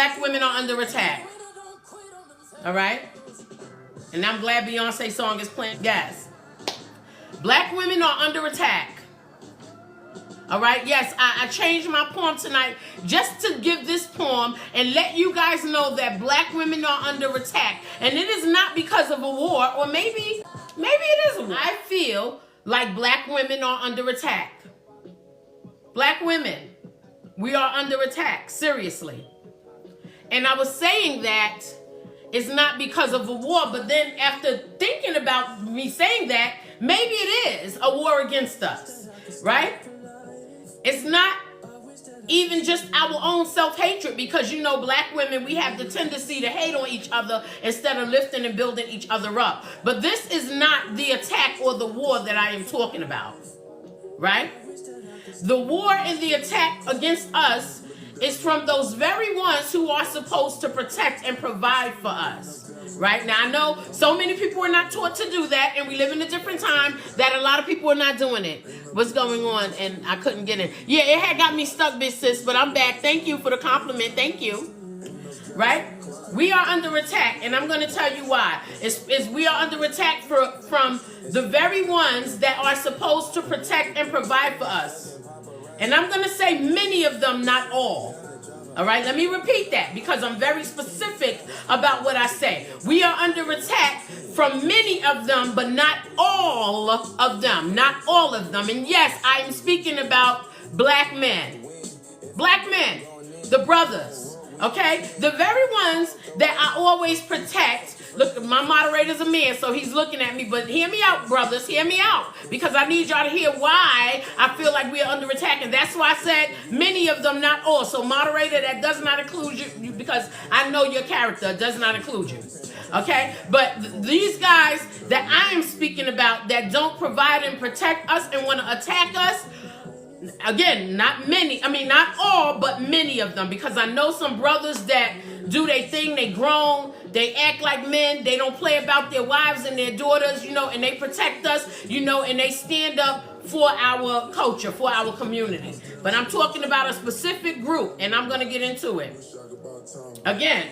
black women are under attack. All right? And I'm glad Beyonce's song is playing. Yes. Black women are under attack. All right? Yes, I changed my poem tonight just to give this poem and let you guys know that black women are under attack. And it is not because of a war, or maybe it is a war. I feel like black women are under attack. Black women, we are under attack, seriously. And I was saying that it's not because of a war, but then after thinking about me saying that, maybe it is a war against us, right? It's not even just our own self-hatred, because, you know, black women, we have the tendency to hate on each other instead of lifting and building each other up. But this is not the attack or the war that I am talking about, right? The war and the attack against us is from those very ones who are supposed to protect and provide for us. Right? Now, I know so many people are not taught to do that, and we live in a different time that a lot of people are not doing it. What's going on? And I couldn't get in. Yeah, it had got me stuck, bitch, sis, but I'm back. Thank you for the compliment. Thank you. Right? We are under attack, and I'm going to tell you why. We are under attack from the very ones that are supposed to protect and provide for us. And I'm going to say many of them, not all. All right, let me repeat that because I'm very specific about what I say. We are under attack from many of them, but not all of them. Not all of them. And yes, I am speaking about black men. Black men, the brothers, okay? The very ones that I always protect. Look, my moderator's a man, so he's looking at me. But hear me out, brothers. Hear me out. Because I need y'all to hear why I feel like we are under attack. And that's why I said many of them, not all. So, moderator, that does not include you because I know your character. It does not include you. Okay? But these guys that I am speaking about that don't provide and protect us and want to attack us, again, not many. I mean, not all, but many of them. Because I know some brothers that do their thing. They grown. They act like men. They don't play about their wives and their daughters, you know, and they protect us, you know, and they stand up for our culture, for our community. But I'm talking about a specific group, and I'm going to get into it. Again,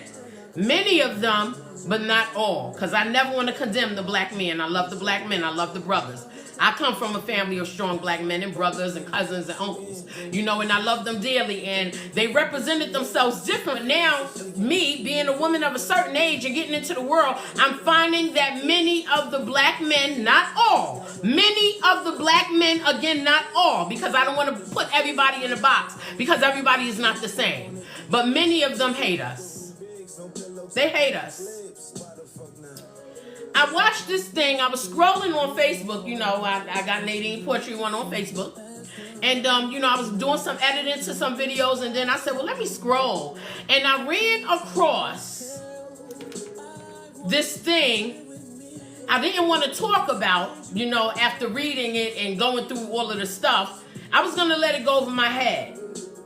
many of them, but not all, because I never want to condemn the black men. I love the black men. I love the brothers. I come from a family of strong black men and brothers and cousins and uncles, you know, and I love them dearly, and they represented themselves different. Now, me being a woman of a certain age and getting into the world, I'm finding that many of the black men, not all, many of the black men, again, not all, because I don't want to put everybody in a box, because everybody is not the same, but many of them hate us. They hate us. I watched this thing. I was scrolling on Facebook. You know, I got Nadine Poetry One on Facebook. And, you know, I was doing some editing to some videos. And then I said, well, let me scroll. And I ran across this thing I didn't want to talk about, you know, after reading it and going through all of the stuff. I was going to let it go over my head,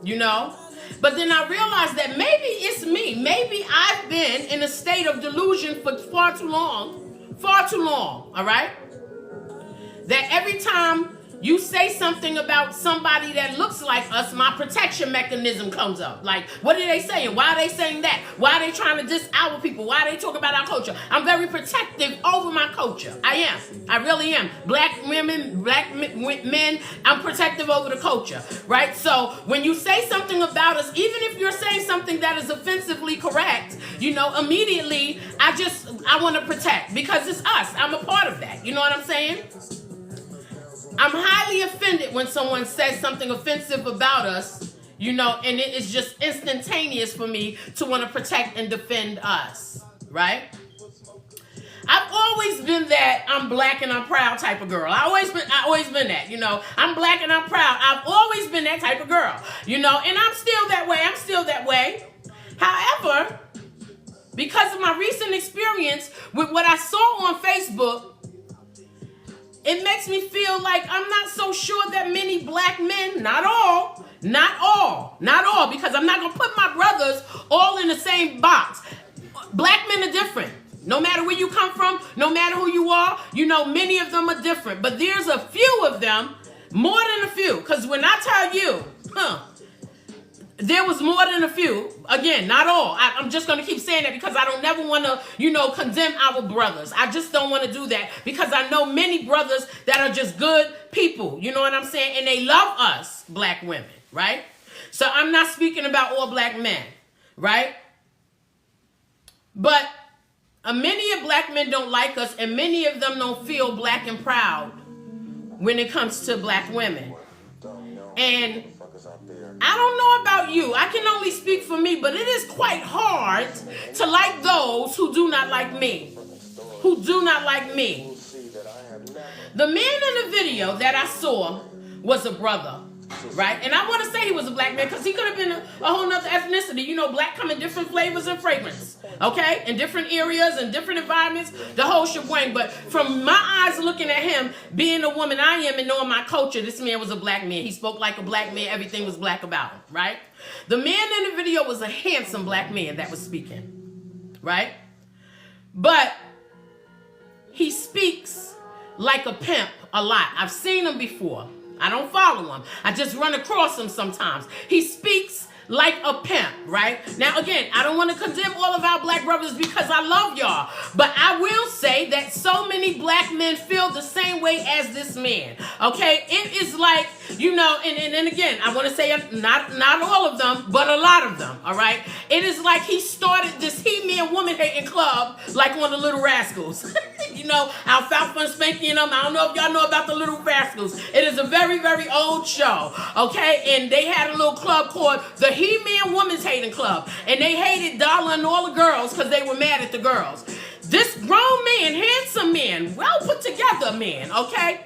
you know. But then I realized that maybe it's me. Maybe I've been in a state of delusion for far too long. Far too long, all right? That every time you say something about somebody that looks like us, my protection mechanism comes up. Like, what are they saying? Why are they saying that? Why are they trying to diss our people? Why are they talking about our culture? I'm very protective over my culture. I am. I really am. Black women, black men, I'm protective over the culture, right? So when you say something about us, even if you're saying something that is offensively correct, you know, immediately I want to protect because it's us. I'm a part of that. You know what I'm saying? I'm highly offended when someone says something offensive about us, you know, and it is just instantaneous for me to want to protect and defend us, right? I've always been that I'm black and I'm proud type of girl. I always been that, you know. I'm black and I'm proud. I've always been that type of girl, you know, and I'm still that way. I'm still that way. However, because of my recent experience with what I saw on Facebook, it makes me feel like I'm not so sure that many black men, not all, because I'm not going to put my brothers all in the same box. Black men are different. No matter where you come from, no matter who you are, you know, many of them are different. But there's a few of them, more than a few, because when I tell you, There was more than a few. Again, not all. I'm just going to keep saying that because I don't never want to, condemn our brothers. I just don't want to do that because I know many brothers that are just good people. You know what I'm saying? And they love us, black women, right? So I'm not speaking about all black men, right? But many of black men don't like us, and many of them don't feel black and proud when it comes to black women. And I don't know about you. I can only speak for me, but it is quite hard to like those who do not like me. Who do not like me. The man in the video that I saw was a brother, right? And I want to say he was a black man because he could have been a whole nother ethnicity. You know, black come in different flavors and fragrance, okay? In different areas and different environments, the whole shebang. But from my eyes looking at him, being the woman I am and knowing my culture, this man was a black man. He spoke like a black man. Everything was black about him, right? The man in the video was a handsome black man that was speaking, right? But he speaks like a pimp a lot. I've seen him before. I don't follow him. I just run across him sometimes. He speaks like a pimp, right? Now, again, I don't want to condemn all of our black brothers because I love y'all. But I will say that so many black men feel the same way as this man, okay? It is like, and again, I want to say not all of them, but a lot of them, all right? It is like he started this he-man woman-hating club like on the Little Rascals. Alfalfa and Spanky and them. I don't know if y'all know about the Little Rascals. It is a very, very old show, okay? And they had a little club called the He-Man Women's Hating Club. And they hated Dollar and all the girls because they were mad at the girls. This grown man, handsome man, well put together man, okay,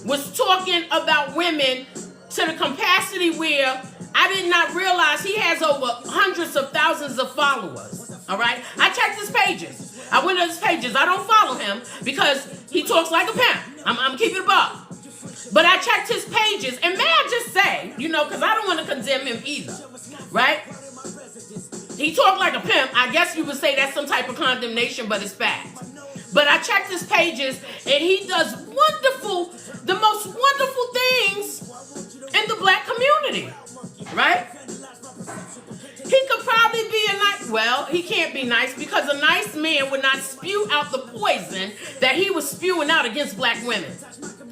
was talking about women to the capacity where I did not realize he has over hundreds of thousands of followers, all right? I checked his pages. I went to his pages. I don't follow him because he talks like a pimp. I'm keeping it up. But I checked his pages, and may I just say, because I don't want to condemn him either, right? He talked like a pimp. I guess you would say that's some type of condemnation, but it's fact. But I checked his pages, and he does the most wonderful things in the black community, right? He could probably be he can't be nice because a nice man would not spew out the poison that he was spewing out against black women.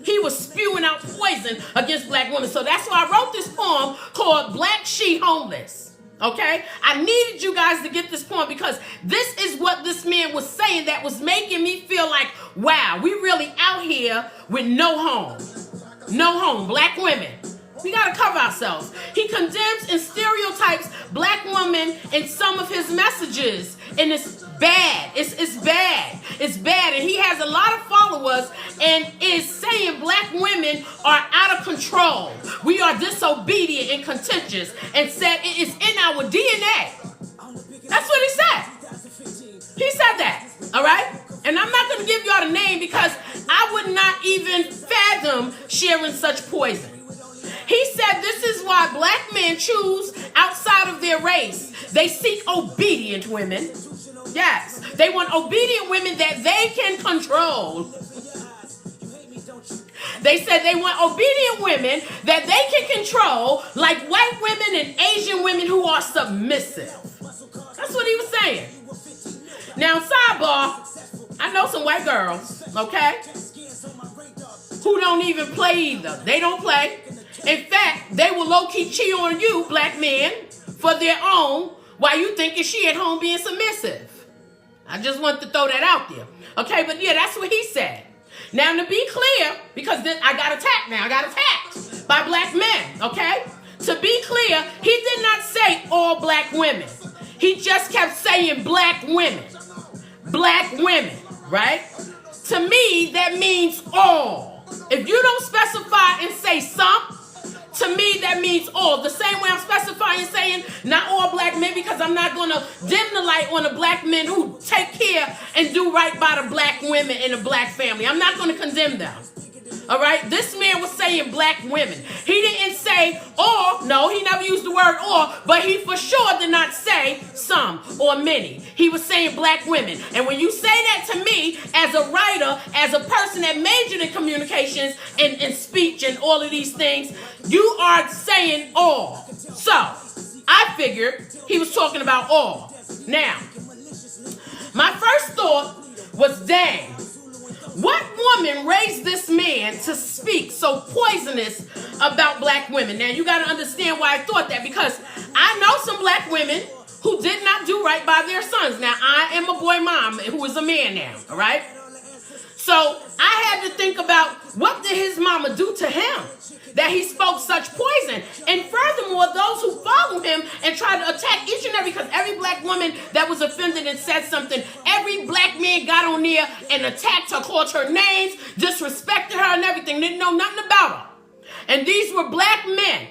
He was spewing out poison against black women. So that's why I wrote this poem called Black She Homeless. Okay? I needed you guys to get this poem because this is what this man was saying that was making me feel like, wow, we really out here with no home. No home. Black women. We got to cover ourselves. He condemns and stereotypes black women in some of his messages. And it's bad. It's bad. It's bad. And he has a lot of followers and is saying black women are out of control. We are disobedient and contentious and said it is in our DNA. That's what he said. He said that. All right? And I'm not going to give y'all the name because I would not even fathom sharing such poison. He said this is why black men choose outside of their race. They seek obedient women. Yes, they want obedient women that they can control. They said they want obedient women that they can control, like white women and Asian women who are submissive. That's what he was saying. Now, sidebar, I know some white girls, okay, who don't even play either. They don't play. In fact, they will low-key cheat on you, black men, for their own, while you thinking she at home being submissive. I just want to throw that out there. Okay, but yeah, that's what he said. Now, to be clear, because then I got attacked now. I got attacked by black men, okay? To be clear, he did not say all black women. He just kept saying black women. Black women, right? To me, that means all. If you don't specify and say some, to me, that means all. The same way I'm specifying saying not all black men because I'm not going to dim the light on the black men who take care and do right by the black women in the black family. I'm not going to condemn them. All right? This man was saying black women. He didn't say all. No, he never used the word all, but he for sure did not say some or many. He was saying black women. And when you say that to me as a writer, as a person that majored in communications and speech and all of these things, you are saying all. So, I figured he was talking about all. Now, my first thought was, dang, what woman raised this man to speak so poisonous about black women? Now, you got to understand why I thought that, because I know some black women who did not do right by their sons. Now, I am a boy mom who is a man now, all right? So I had to think about, what did his mama do to him that he spoke such poison? And furthermore, those who follow him and try to attack each and every, because every black woman that was offended and said something, every black man got on there and attacked her, called her names, disrespected her and everything, didn't know nothing about her. And these were black men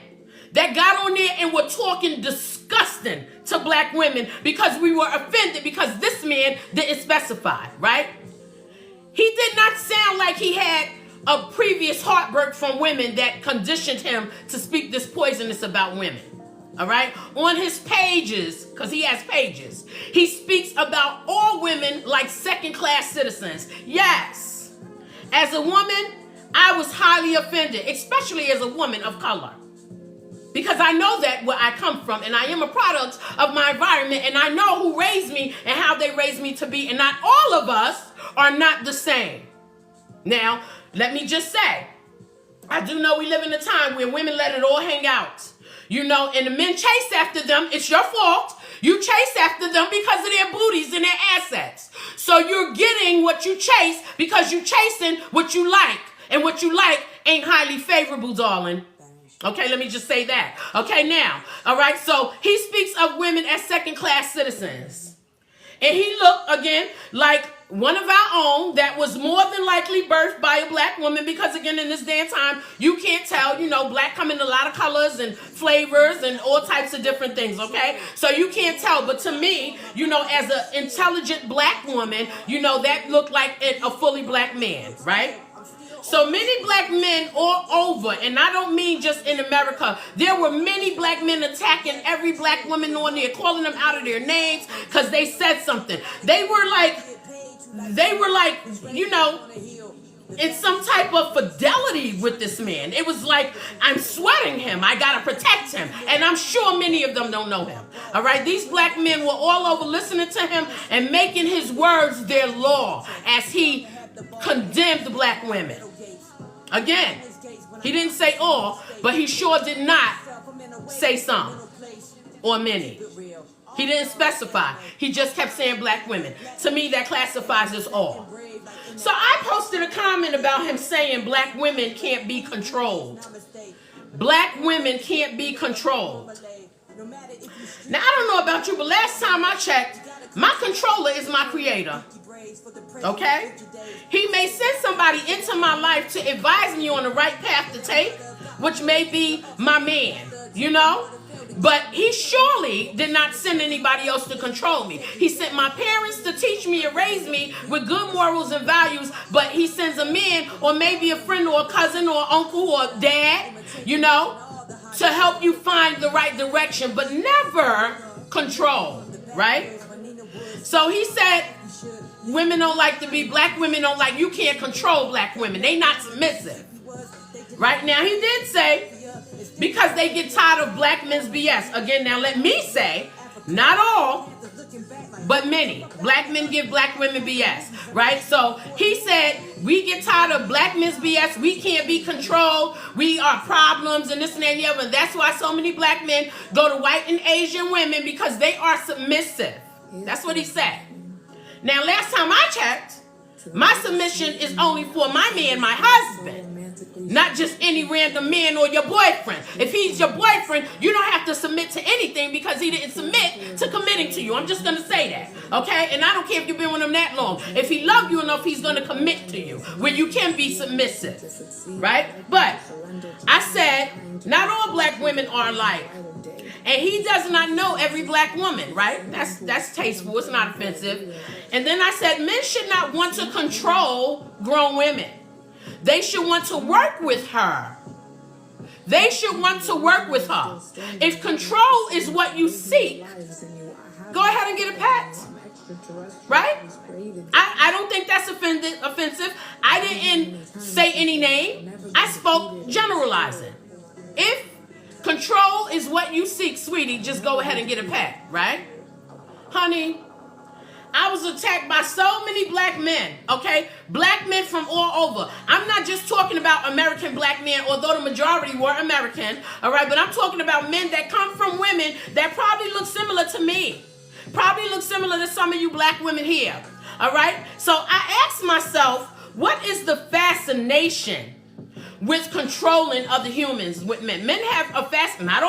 that got on there and were talking disgusting to black women because we were offended because this man didn't specify, right? He did not sound like he had a previous heartbreak from women that conditioned him to speak this poisonous about women. All right? On his pages, because he has pages, he speaks about all women like second-class citizens. Yes. As a woman, I was highly offended, especially as a woman of color. Because I know that where I come from, and I am a product of my environment, and I know who raised me and how they raised me to be, and not all of us are not the same. Now, let me just say, I do know we live in a time where women let it all hang out. You know, and the men chase after them. It's your fault. You chase after them because of their booties and their assets. So you're getting what you chase because you're chasing what you like. And what you like ain't highly favorable, darling. Okay, let me just say that. Okay, now, all right, so he speaks of women as second-class citizens. And he looked, again, like one of our own that was more than likely birthed by a black woman because, again, in this day and time, you can't tell, you know, black come in a lot of colors and flavors and all types of different things, okay? So you can't tell. But to me, you know, as an intelligent black woman, you know, that looked like a fully black man, right? So many black men all over, and I don't mean just in America, there were many black men attacking every black woman on there, calling them out of their names because they said something. They were like, you know, in some type of fidelity with this man. It was like, I'm sweating him. I got to protect him. And I'm sure many of them don't know him. All right. These black men were all over listening to him and making his words their law as he condemned black women. Again, he didn't say all, but he sure did not say some or many. He didn't specify. He just kept saying black women. To me, that classifies as all. So I posted a comment about him saying black women can't be controlled. Black women can't be controlled. Now, I don't know about you, but last time I checked, my controller is my creator. Okay? He may send somebody into my life to advise me on the right path to take, which may be my man, you know? But he surely did not send anybody else to control me. He sent my parents to teach me and raise me with good morals and values, but he sends a man or maybe a friend or a cousin or uncle or dad, you know, to help you find the right direction, but never control, right? So he said, women don't like to be, black women don't like, you can't control black women. They not submissive. Right now, he did say, because they get tired of black men's BS. Again, now let me say, not all, but many. Black men give black women BS, right? So he said, we get tired of black men's BS. We can't be controlled. We are problems and this and that and the other. And that's why so many black men go to white and Asian women, because they are submissive. That's what he said. Now, last time I checked, my submission is only for my man, my husband. Not just any random man or your boyfriend. If he's your boyfriend, you don't have to submit to anything because he didn't submit to committing to you. I'm just going to say that, okay? And I don't care if you've been with him that long. If he loves you enough, he's going to commit to you where you can be submissive, right? But I said, not all black women are alike. And he does not know every black woman, right? That's tasteful. It's not offensive. And then I said, men should not want to control grown women. They should want to work with her. They should want to work with her. If control is what you seek, go ahead and get a pet. Right? I don't think that's offensive. I didn't say any name. I spoke generalizing. If control is what you seek, sweetie, just go ahead and get a pack, right? Honey, I was attacked by so many black men, okay? Black men from all over. I'm not just talking about American black men, although the majority were American, all right? But I'm talking about men that come from women that probably look similar to me. Probably look similar to some of you black women here, all right? So I asked myself, what is the fascination with controlling other humans with men? Men have a not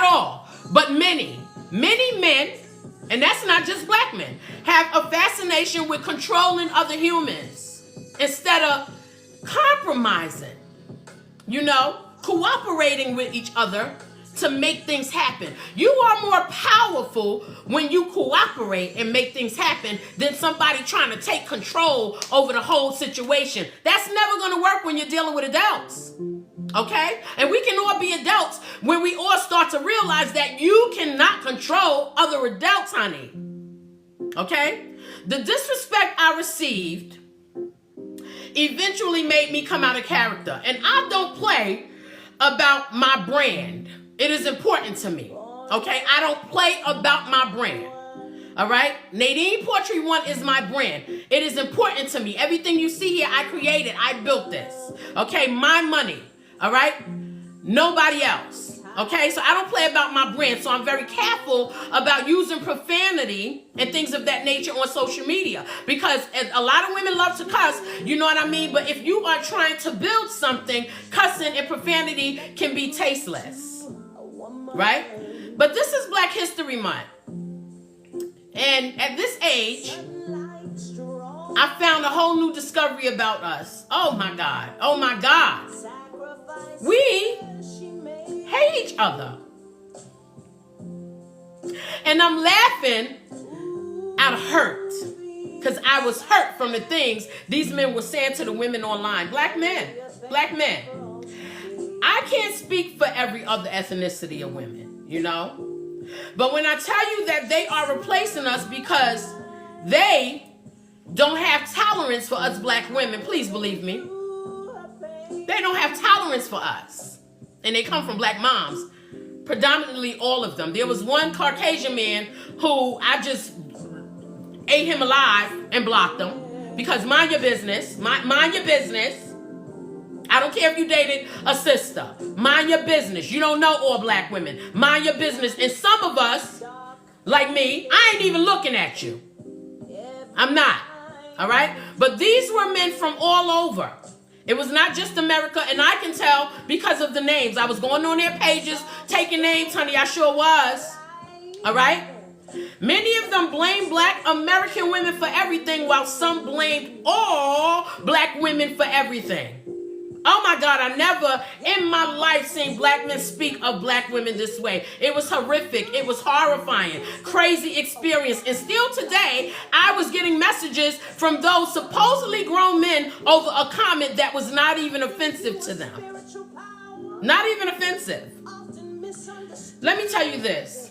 all, but many men, and that's not just black men, have a fascination with controlling other humans instead of compromising, cooperating with each other to make things happen. You are more powerful when you cooperate and make things happen than somebody trying to take control over the whole situation. That's never going to work when you're dealing with adults. Okay? And we can all be adults when we all start to realize that you cannot control other adults, honey. Okay? The disrespect I received eventually made me come out of character. And I don't play about my brand. It is important to me. Okay? I don't play about my brand. All right? Nadine Poetry One is my brand. It is important to me. Everything you see here, I created. I built this. Okay? My money. All right? Nobody else. Okay? So I don't play about my brand. So I'm very careful about using profanity and things of that nature on social media. Because a lot of women love to cuss. You know what I mean? But if you are trying to build something, cussing and profanity can be tasteless. Right? But this is Black History Month. And at this age, I found a whole new discovery about us. Oh my God. Oh my God. We hate each other. And I'm laughing out of hurt. Because I was hurt from the things these men were saying to the women online. Black men. I can't speak for every other ethnicity of women, But when I tell you that they are replacing us because they don't have tolerance for us black women, please believe me. They don't have tolerance for us. And they come from black moms. Predominantly all of them. There was one Caucasian man who I just ate him alive and blocked him. Because mind your business. Mind your business. I don't care if you dated a sister. Mind your business. You don't know all black women. Mind your business. And some of us, like me, I ain't even looking at you. I'm not. All right? But these were men from all over. It was not just America, and I can tell because of the names. I was going on their pages, taking names, honey. I sure was. All right? Many of them blame black American women for everything, while some blamed all black women for everything. Oh my God, I never in my life seen black men speak of black women this way. It was horrific. It was horrifying. Crazy experience. And still today, I was getting messages from those supposedly grown men over a comment that was not even offensive to them. Not even offensive. Let me tell you this.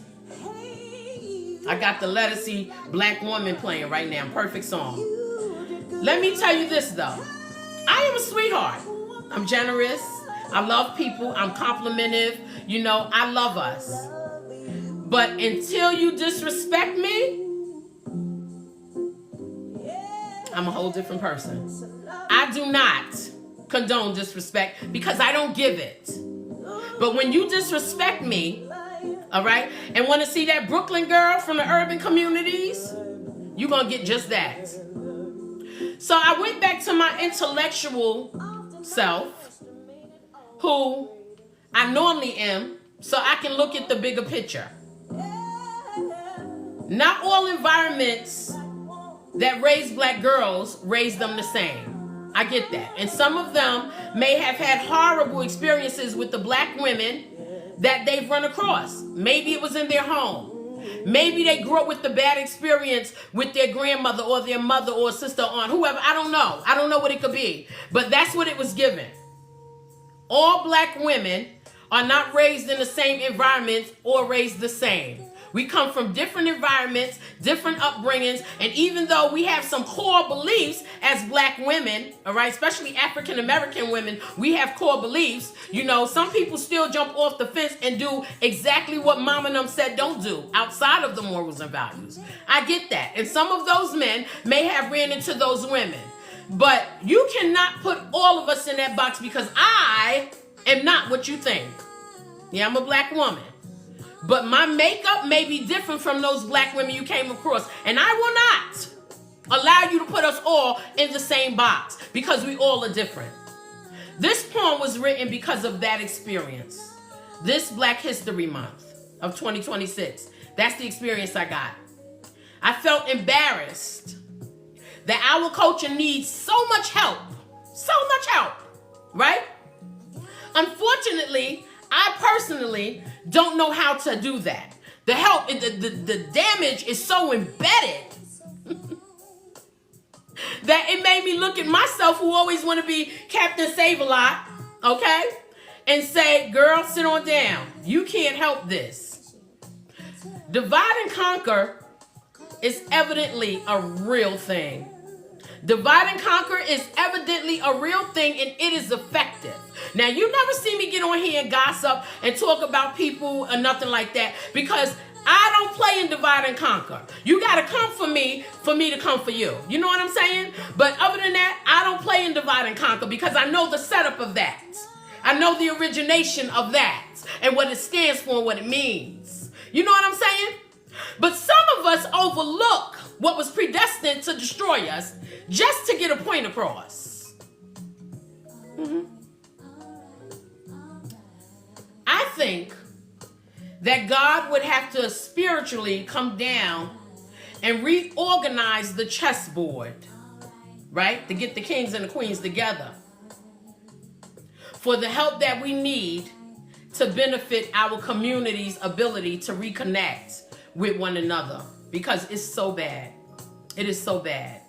I got the Let Us See Black Woman playing right now. Perfect song. Let me tell you this though. I am a sweetheart. I'm generous. I love people. I'm complimentive. I love us. But until you disrespect me, I'm a whole different person. I do not condone disrespect because I don't give it. But when you disrespect me, all right, and want to see that Brooklyn girl from the urban communities, you're going to get just that. So I went back to my intellectual self, who I normally am, so I can look at the bigger picture. Not all environments that raise black girls raise them the same. I get that. And some of them may have had horrible experiences with the black women that they've run across. Maybe it was in their home. Maybe they grew up with the bad experience with their grandmother or their mother or sister or aunt, whoever. I don't know. I don't know what it could be. But that's what it was given. All black women are not raised in the same environment or raised the same. We come from different environments, different upbringings, and even though we have some core beliefs as black women, all right, especially African American women, we have core beliefs. You know, some people still jump off the fence and do exactly what mom and them said don't do outside of the morals and values. I get that. And some of those men may have ran into those women. But you cannot put all of us in that box because I am not what you think. Yeah, I'm a black woman. But my makeup may be different from those black women you came across. And I will not allow you to put us all in the same box because we all are different. This poem was written because of that experience. This Black History Month of 2026. That's the experience I got. I felt embarrassed that our culture needs so much help. So much help. Right? Unfortunately, I personally don't know how to do that. The help, the damage is so embedded that it made me look at myself, who always want to be Captain Save-A-Lot, okay? And say, girl, sit on down. You can't help this. Divide and conquer is evidently a real thing. Divide and conquer is evidently a real thing, and it is effective. Now, you never see me get on here and gossip and talk about people or nothing like that, because I don't play in divide and conquer. You got to come for me to come for you. You know what I'm saying? But other than that, I don't play in divide and conquer because I know the setup of that. I know the origination of that and what it stands for and what it means. You know what I'm saying? But some of us overlook what was predestined to destroy us just to get a point across. I think that God would have to spiritually come down and reorganize the chessboard, right? To get the kings and the queens together for the help that we need to benefit our community's ability to reconnect with one another, because it's so bad. It is so bad.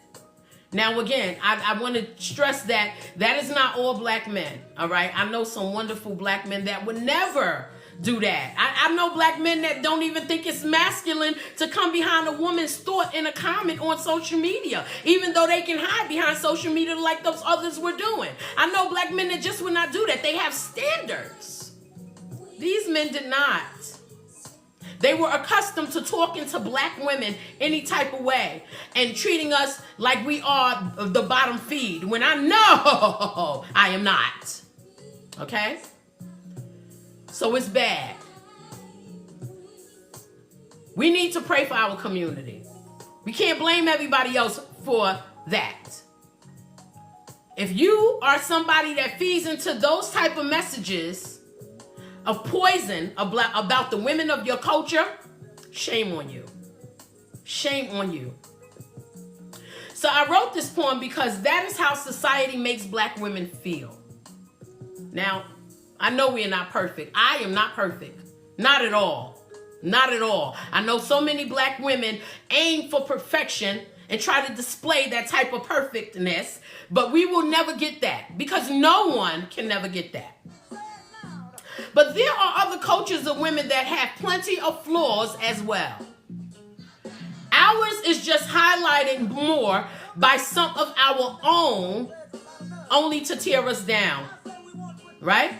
Now, again, I want to stress that is not all black men, all right? I know some wonderful black men that would never do that. I know black men that don't even think it's masculine to come behind a woman's thought in a comment on social media, even though they can hide behind social media like those others were doing. I know black men that just would not do that. They have standards. These men did not. They were accustomed to talking to black women any type of way and treating us like we are the bottom feed, when I know I am not. Okay? So it's bad. We need to pray for our community. We can't blame everybody else for that. If you are somebody that feeds into those type of messages of poison about the women of your culture, shame on you. Shame on you. So I wrote this poem because that is how society makes black women feel. Now, I know we are not perfect. I am not perfect. Not at all. Not at all. I know so many black women aim for perfection and try to display that type of perfectness, but we will never get that because no one can never get that. But there are other cultures of women that have plenty of flaws as well. Ours is just highlighted more by some of our own, only to tear us down. Right?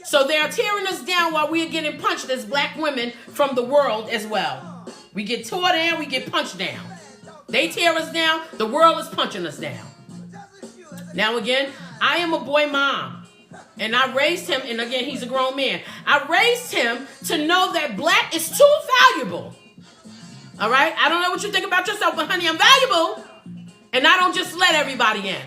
So they are tearing us down while we are getting punched as black women from the world as well. We get tore down, we get punched down. They tear us down, the world is punching us down. Now again, I am a boy mom. And I raised him, and again, he's a grown man. I raised him to know that black is too valuable. All right? I don't know what you think about yourself, but honey, I'm valuable. And I don't just let everybody in.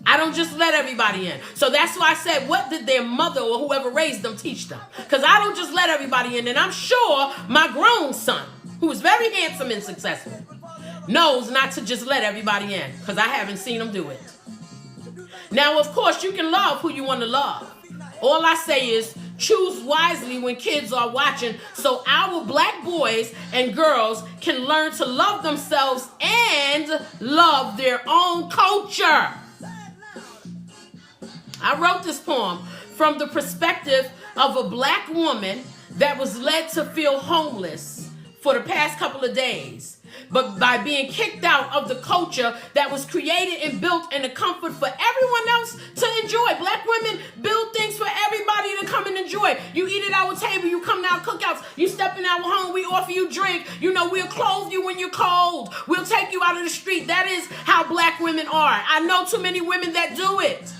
I don't just let everybody in. So that's why I said, what did their mother or whoever raised them teach them? Because I don't just let everybody in. And I'm sure my grown son, who is very handsome and successful, knows not to just let everybody in, because I haven't seen him do it. Now, of course, you can love who you want to love. All I say is choose wisely when kids are watching, so our black boys and girls can learn to love themselves and love their own culture. I wrote this poem from the perspective of a black woman that was led to feel homeless for the past couple of days, but by being kicked out of the culture that was created and built in the comfort for everyone else to enjoy. Black women build things for everybody to come and enjoy. You eat at our table, you come to our cookouts, you step in our home, we offer you drink. You know, we'll clothe you when you're cold. We'll take you out of the street. That is how black women are. I know too many women that do it.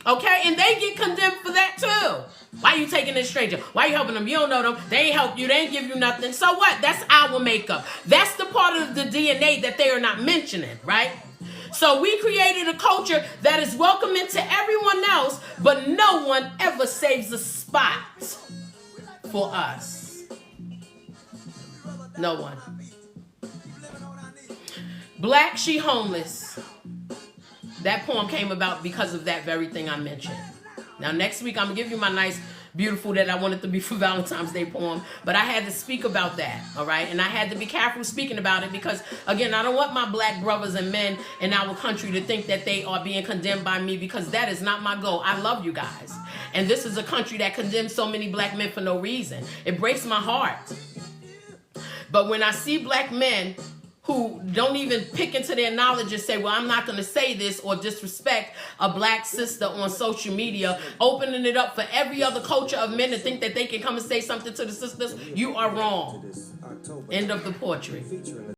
Okay? And they get condemned for that too. Why you taking this stranger? Why you helping them? You don't know them. They ain't help you. They ain't give you nothing. So what? That's our makeup. That's the part of the DNA that they are not mentioning, right? So we created a culture that is welcoming to everyone else, but no one ever saves a spot for us. No one. Black, She Homeless. That poem came about because of that very thing I mentioned. Now, next week, I'm going to give you my nice, beautiful that I wanted to be for Valentine's Day poem. But I had to speak about that, all right? And I had to be careful speaking about it because, again, I don't want my black brothers and men in our country to think that they are being condemned by me because that is not my goal. I love you guys. And this is a country that condemns so many black men for no reason. It breaks my heart. But when I see black men who don't even pick into their knowledge and say, well, I'm not going to say this or disrespect a black sister on social media, opening it up for every other culture of men to think that they can come and say something to the sisters, you are wrong. End of the poetry.